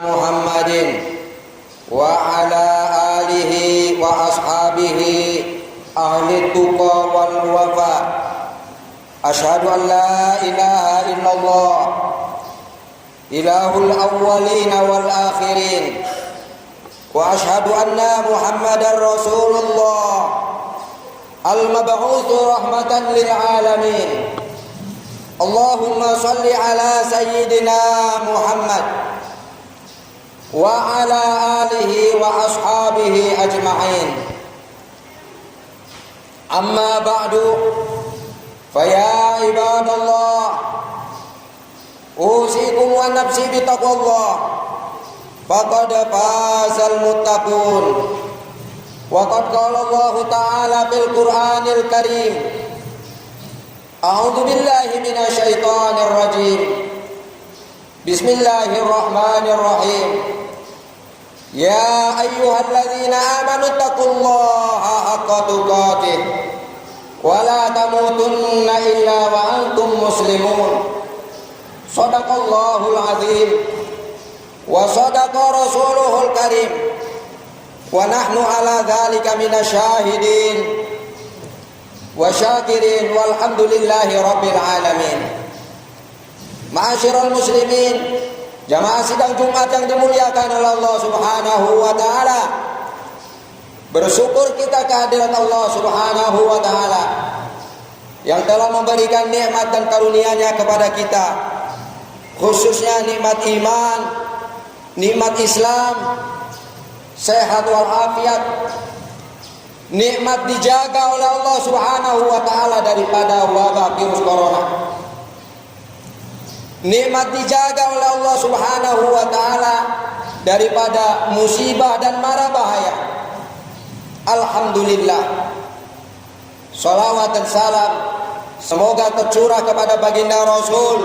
Muhammadin wa ala alihi wa ashabihi ahli tuqa wal wafa. Asyhadu an la ilaha illallah ilahul awwalin wal akhirin wa asyhadu anna Muhammadar Rasulullah al-mab'utsu rahmatan lil alamin. Allahumma shalli ala sayyidina Muhammad wa ala alihi wa ashabihi ajma'in. Amma ba'du, faya ibadallah, usikum wa nafsi bitaqwallah, faqad fazal muttaqun. Wa qad qala Allah ta'ala fil Qur'anil Karim, a'udzu billahi minasy syaithanir rajim. Bismillahirrahmanirrahim. Ya ayyuhalladzina amanu taqullaha haqqa tuqatih wa la tamutunna illa wa antum muslimun. Shadaqallahul azim wa shadaqa rasuluhul karim wa nahnu ala dzalika minasyahidin wa syakirin walhamdulillahi rabbil alamin. Ma'asyiral muslimin, jamaah sidang Jumat yang dimuliakan oleh Allah Subhanahu wa taala. Bersyukur kita kehadirat Allah Subhanahu wa taala yang telah memberikan nikmat dan karunia-Nya kepada kita, khususnya nikmat iman, nikmat Islam, sehat walafiat, nikmat dijaga oleh Allah Subhanahu wa taala daripada wabah virus corona. Nikmat dijaga oleh Allah Subhanahu wa taala daripada musibah dan mara bahaya. Alhamdulillah. Salawat dan salam semoga tercurah kepada baginda Rasul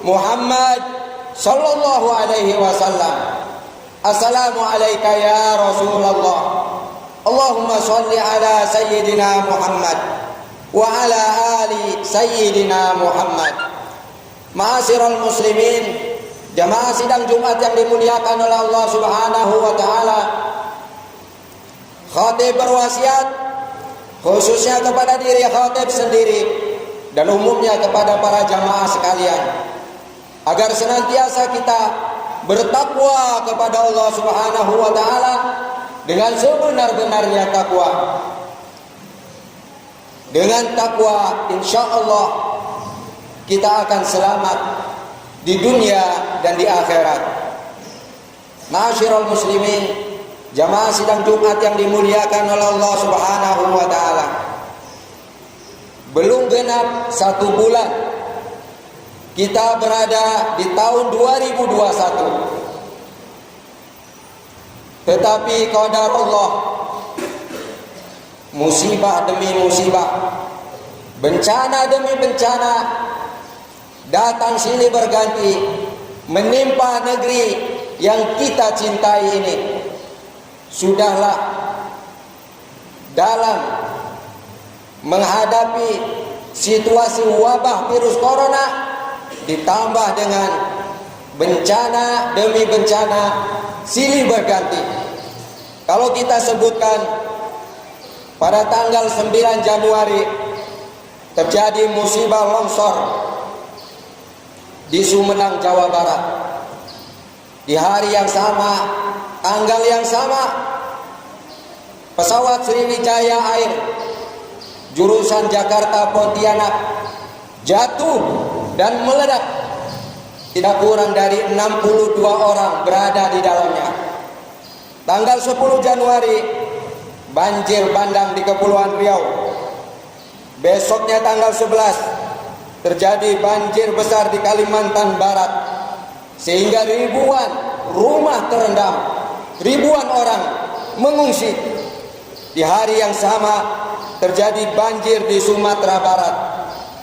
Muhammad sallallahu alaihi wasallam. Assalamu alayka ya Rasulullah. Allahumma shalli ala sayyidina Muhammad wa ala ali sayyidina Muhammad. Ma'asyiral muslimin, jamaah sidang Jumat yang dimuliakan oleh Allah Subhanahu wa taala. Khatib berwasiat khususnya kepada diri khatib sendiri dan umumnya kepada para jamaah sekalian agar senantiasa kita bertakwa kepada Allah Subhanahu wa taala dengan sebenar-benarnya takwa. Dengan takwa insyaallah kita akan selamat di dunia dan di akhirat. Ma'asyiral muslimin, jamaah sidang Jumat yang dimuliakan oleh Allah Subhanahu wa taala. Belum genap 1 bulan kita berada di tahun 2021. Tetapi qadar Allah, musibah demi musibah, bencana demi bencana datang silih berganti menimpa negeri yang kita cintai ini. Sudahlah, dalam menghadapi situasi wabah virus corona ditambah dengan bencana demi bencana silih berganti. Kalau kita sebutkan pada tanggal 9 Januari terjadi musibah longsor di Sumedang, Jawa Barat. Di hari yang sama, tanggal yang sama, pesawat Sriwijaya Air jurusan Jakarta Pontianak jatuh dan meledak. Tidak kurang dari 62 orang berada di dalamnya. Tanggal 10 Januari, banjir bandang di Kepulauan Riau. Besoknya tanggal 11 terjadi banjir besar di Kalimantan Barat sehingga ribuan rumah terendam, ribuan orang mengungsi. Di hari yang sama terjadi banjir di Sumatera Barat,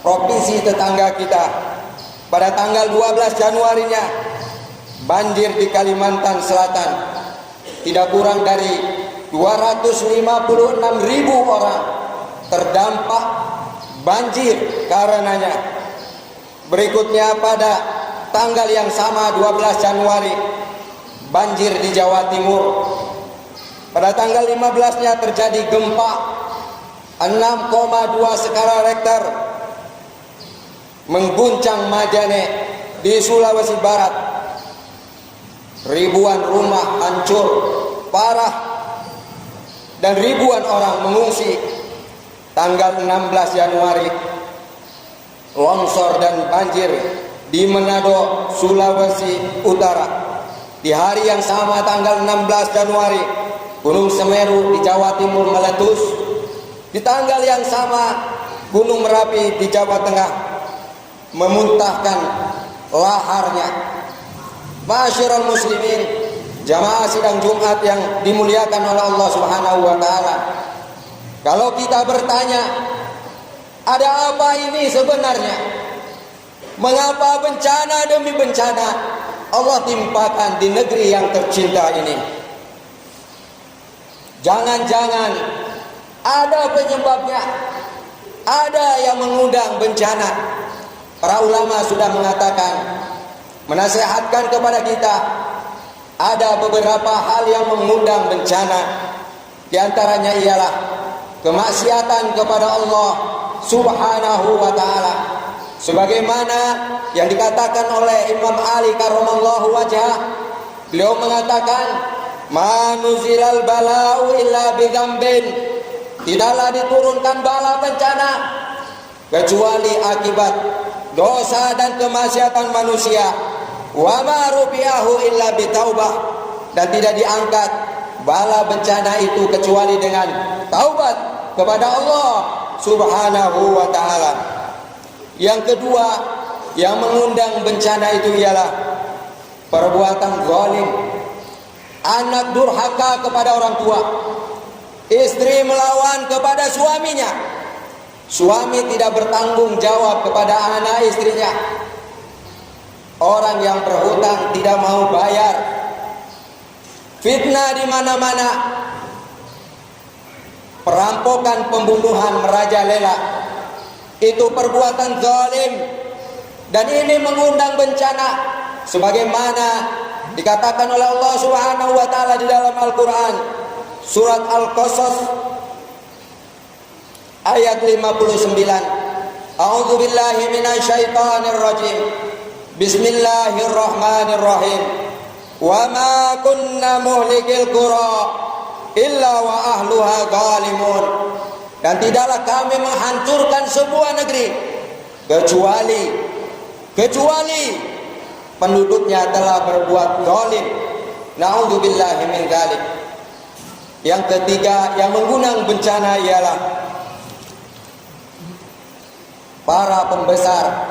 provinsi tetangga kita. Pada tanggal 12 Januarinya banjir di Kalimantan Selatan. Tidak kurang dari 256.000 orang terdampak banjir karenanya. Berikutnya pada tanggal yang sama 12 Januari banjir di Jawa Timur. Pada tanggal 15-nya terjadi gempa 6,2 skala Richter mengguncang Majene di Sulawesi Barat. Ribuan rumah hancur parah dan ribuan orang mengungsi. Tanggal 16 Januari longsor dan banjir di Manado, Sulawesi Utara. Di hari yang sama tanggal 16 Januari Gunung Semeru di Jawa Timur meletus. Di tanggal yang sama Gunung Merapi di Jawa Tengah memuntahkan laharnya. Ma'asyiral muslimin, jamaah sidang Jumat yang dimuliakan oleh Allah Subhanahu wa taala. Kalau kita bertanya, ada apa ini sebenarnya? Mengapa bencana demi bencana Allah timpakan di negeri yang tercinta ini? Jangan-jangan ada penyebabnya, ada yang mengundang bencana. Para ulama sudah mengatakan, menasihatkan kepada kita, ada beberapa hal yang mengundang bencana. Di antaranya ialah kemaksiatan kepada Allah Subhanahu wa taala. Sebagaimana yang dikatakan oleh Imam Ali karramallahu wajhah, beliau mengatakan, "Ma nuzilal bala'u illa bidzambin." Tidaklah diturunkan bala bencana kecuali akibat dosa dan kemaksiatan manusia. Wa ma rubiyahu illa bitaubah, dan tidak diangkat bala bencana itu kecuali dengan taubat kepada Allah Subhanahu wa taala. Yang kedua yang mengundang bencana itu ialah perbuatan zalim. Anak durhaka kepada orang tua, istri melawan kepada suaminya, suami tidak bertanggung jawab kepada anak istrinya, orang yang berhutang tidak mau bayar, fitnah di mana-mana, perampokan, pembunuhan merajalela. Itu perbuatan zalim, dan ini mengundang bencana sebagaimana dikatakan oleh Allah Subhanahu wa taala di dalam Al-Qur'an, surat Al-Qasas ayat 59. A'udzu billahi minasyaitonir rajim. Bismillahirrahmanirrahim. Wa ma kunna muhlikil qura illa wa ahluha zalimun. Dan tidaklah kami menghancurkan sebuah negeri kecuali penduduknya telah berbuat zalim. Na'udzubillahi min dzalik. Yang ketiga yang mengundang bencana ialah para pembesar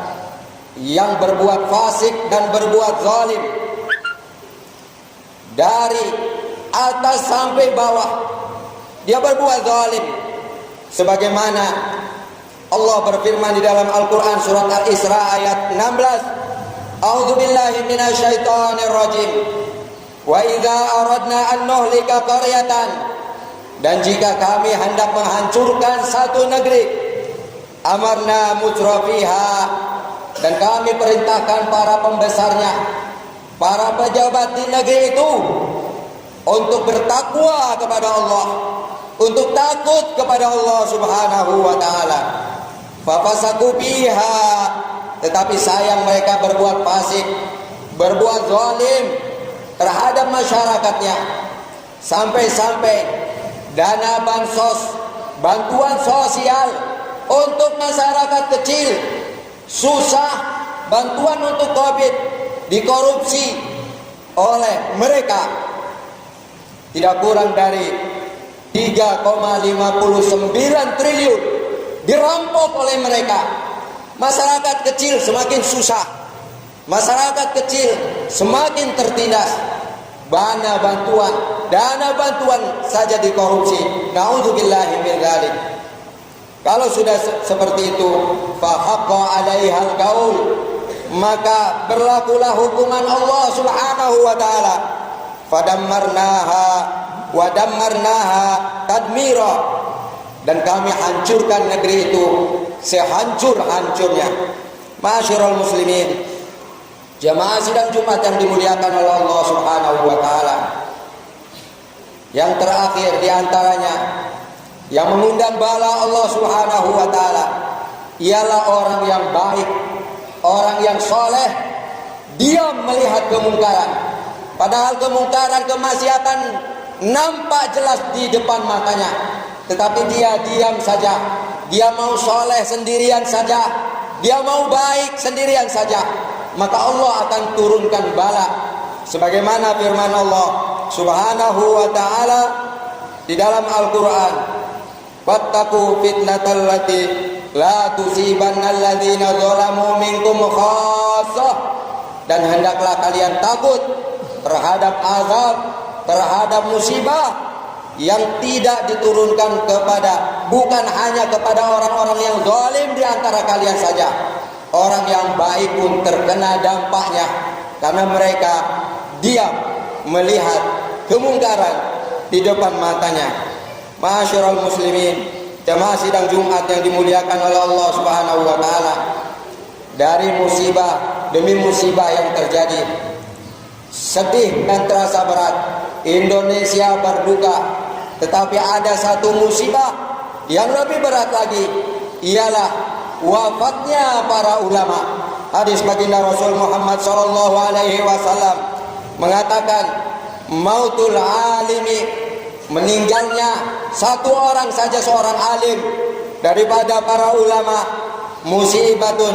yang berbuat fasik dan berbuat zalim, dari atas sampai bawah dia berbuat zalim. Sebagaimana Allah berfirman di dalam Al-Quran surat Al-Isra ayat 16, A'udzu billahi minasyaitonir rajim. Wa idza aradna an nuhlika qaryatan, dan jika kami hendak menghancurkan satu negeri, amarna mutrafiha, dan kami perintahkan para pembesarnya, para pejabat di negeri itu untuk bertakwa kepada Allah, untuk takut kepada Allah Subhanahu wa taala. Fafasaku biha, tetapi sayang mereka berbuat fasik, berbuat zalim terhadap masyarakatnya, sampai-sampai dana bansos, bantuan sosial untuk masyarakat kecil susah, bantuan untuk Covid dikorupsi oleh mereka. Tidak kurang dari 3,59 triliun dirampok oleh mereka. Masyarakat kecil semakin susah, masyarakat kecil semakin tertindas. Dana bantuan saja dikorupsi. Na'udzubillahi min dzalik. Kalau sudah seperti itu, fa haqqa 'alaihal qaul, maka berlakulah hukuman Allah Subhanahu wa taala. Fadammarnaha wa dammarnaha tadmira, dan kami hancurkan negeri itu sehancur-hancurnya. Ma'asyiral muslimin, jamaah sidang Jumat yang dimuliakan oleh Allah Subhanahu wa taala. Yang terakhir di antaranya yang mengundang bala Allah Subhanahu wa taala ialah orang yang baik, orang yang soleh, diam melihat kemungkaran. Padahal kemungkaran, kemaksiatan nampak jelas di depan matanya, tetapi dia diam saja. Dia mau soleh sendirian saja, dia mau baik sendirian saja, maka Allah akan turunkan bala. Sebagaimana firman Allah Subhanahu wa ta'ala di dalam Al-Quran, wattaqu fitnatal lati la tusibanna alladzina zalamu minkum khassah. Dan hendaklah kalian takut terhadap azab, terhadap musibah yang tidak diturunkan bukan hanya kepada orang-orang yang zalim di antara kalian saja. Orang yang baik pun terkena dampaknya karena mereka diam melihat kemungkaran di depan matanya. Ma'asyiral muslimin, jamaah sidang Jumat yang dimuliakan oleh Allah Subhanahu wa taala, dari musibah demi musibah yang terjadi, sedih dan terasa berat, Indonesia berduka. Tetapi ada satu musibah yang lebih berat lagi, ialah wafatnya para ulama. Hadis baginda Rasul Muhammad sallallahu alaihi wasallam mengatakan, mautul alimi, meninggalnya satu orang saja, seorang alim daripada para ulama, musibatun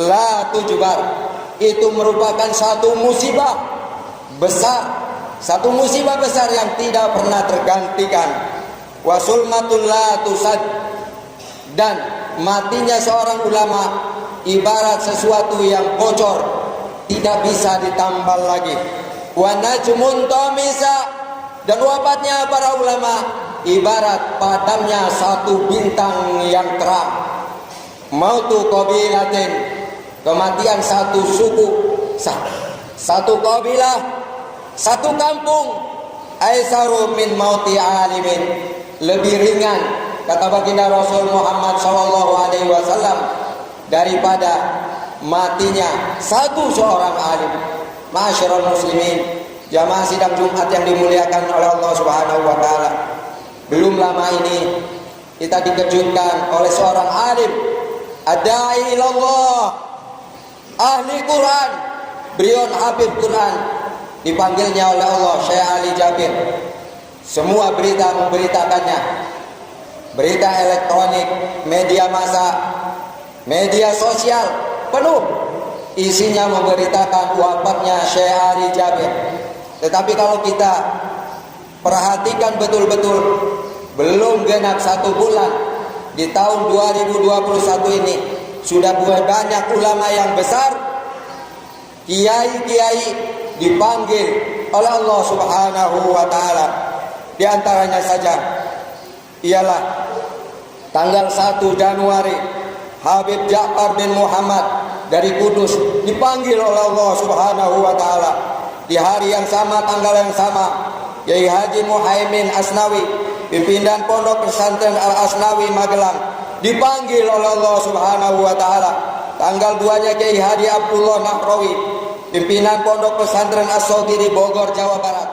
la tujbar, itu merupakan satu musibah besar, satu musibah besar yang tidak pernah tergantikan. Wasulmatul la tusad, dan matinya seorang ulama ibarat sesuatu yang bocor, tidak bisa ditambal lagi. Wa najmun tamisa, dan wafatnya para ulama ibarat padamnya satu bintang yang terang. Mautu qabilatin, kematian satu suku, satu kabilah, satu kampung, aisaru min mauti alimin, lebih ringan, kata baginda Rasul Muhammad sallallahu alaihi wasallam, daripada matinya satu seorang alim. Ma'asyiral muslimin, jamaah sidang Jumat yang dimuliakan oleh Allah Subhanahu wa taala, belum lama ini kita dikejutkan oleh seorang alim, adai ilallah, ahli Quran, beliau hafid Quran, dipanggilnya oleh Allah Syekh Ali Jabir. Semua berita memberitakannya, berita elektronik, media massa, media sosial penuh isinya memberitakan wafatnya Syekh Ali Jabir. Tetapi kalau kita perhatikan betul-betul, belum genap 1 bulan di tahun 2021 ini, sudah banyak ulama yang besar, kiai-kiai dipanggil oleh Allah Subhanahu wa taala. Di antaranya saja ialah tanggal 1 Januari, Habib Ja'far bin Muhammad dari Kudus dipanggil oleh Allah Subhanahu wa taala. Di hari yang sama, tanggal yang sama, Kiai Haji Muhaimin Asnawi, pimpinan Pondok Pesantren Al Asnawi Magelang, dipanggil oleh Allah Subhanahu wa taala. Tanggal 2-nya Kiai Haji Abdullah Nahrawi, pimpinan Pondok Pesantren As-Sogiri Bogor, Jawa Barat,